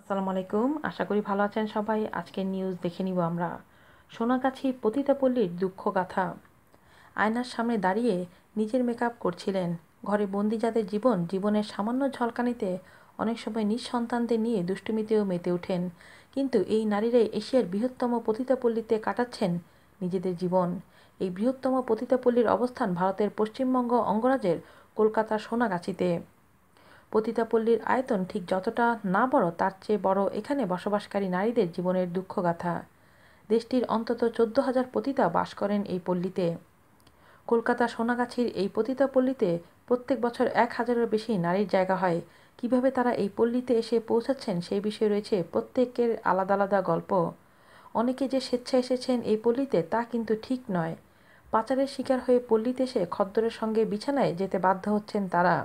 আসসালামু আলাইকুম। আশা করি ভালো আছেন সবাই। আজকের নিউজ দেখে নিব আমরা। সোনাগাছি পতিতাপল্লীর দুঃখগাথা। আয়নার সামনে দাঁড়িয়ে নিজের মেকআপ করছিলেন। ঘরে বন্দি যাদের জীবনের সামান্য ঝলকানিতে অনেক সময় নিজ সন্তানদের নিয়ে দুষ্টুমিতেও মেতে ওঠেন। কিন্তু এই নারীরাই এশিয়ার বৃহত্তম পতিতাপল্লীতে কাটাচ্ছেন নিজেদের জীবন। এই বৃহত্তম পতিতাপল্লীর অবস্থান ভারতের পশ্চিমবঙ্গ অঙ্গরাজ্যের কলকাতার সোনাগাছিতে। পতিতাপল্লীর আয়তন ঠিক যতটা না বড় তার চেয়ে বড় এখানে বসবাসকারী নারীদের জীবনের দুঃখগাথা। দেশটির অন্তত 14,000 পতিতা বাস করেন এই পল্লীতে। কলকাতা সোনাগাছির এই পতিতাপল্লীতে প্রত্যেক বছর 1,000-এর বেশি নারীর জায়গা হয়। কিভাবে তারা এই পল্লীতে এসে পৌঁছাচ্ছেন সেই বিষয়ে রয়েছে প্রত্যেকের আলাদা আলাদা গল্প। অনেকে যে স্বেচ্ছায় এসেছেন এই পল্লীতে তা কিন্তু ঠিক নয়। পাচারের শিকার হয়ে পল্লীতে এসে খদ্দরের সঙ্গে বিছানায় যেতে বাধ্য হচ্ছেন তারা।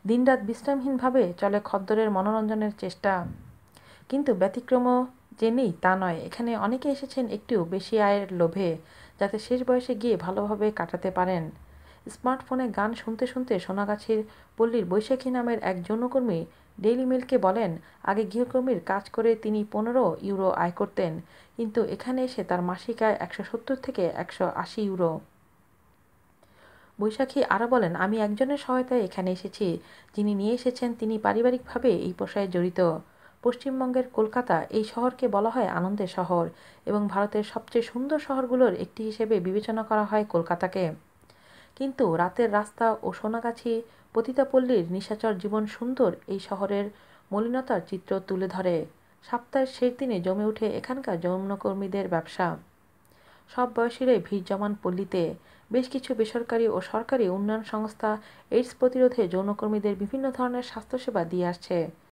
দিনরাত বিশ্রামহীনভাবে চলে খদ্দরের মনোরঞ্জনের চেষ্টা। কিন্তু ব্যতিক্রমও যে নেই তা নয়। এখানে অনেকে এসেছেন একটু বেশি আয়ের লোভে, যাতে শেষ বয়সে গিয়ে ভালোভাবে কাটাতে পারেন। স্মার্টফোনে গান শুনতে শুনতে সোনাগাছির পল্লীর বৈশাখী নামের এক যৌনকর্মী ডেইলি মেইলকে বলেন, আগে গৃহকর্মীর কাজ করে তিনি 15 ইউরো আয় করতেন, কিন্তু এখানে এসে তার মাসিক আয় 170 থেকে 180 ইউরো। বৈশাখী আরও বলেন, আমি একজনের সহায়তায় এখানে এসেছি। যিনি নিয়ে এসেছেন তিনি পারিবারিকভাবে এই পেশায় জড়িত। পশ্চিমবঙ্গের কলকাতা এই শহরকে বলা হয় আনন্দের শহর এবং ভারতের সবচেয়ে সুন্দর শহরগুলোর একটি হিসেবে বিবেচনা করা হয় কলকাতাকে। কিন্তু রাতের রাস্তা ও সোনাগাছি পতিতাপল্লীর নিশাচর জীবন সুন্দর এই শহরের মলিনতার চিত্র তুলে ধরে। সপ্তাহের শেষ দিনে জমে ওঠে এখানকার যৌনকর্মীদের ব্যবসা। সব বয়সীরাই ভিড় জমান পল্লীতে। বেশ কিছু বেসরকারি ও সরকারি উন্নয়ন সংস্থা এইডস প্রতিরোধে যৌনকর্মীদের বিভিন্ন ধরনের স্বাস্থ্যসেবা দিয়ে আসছে।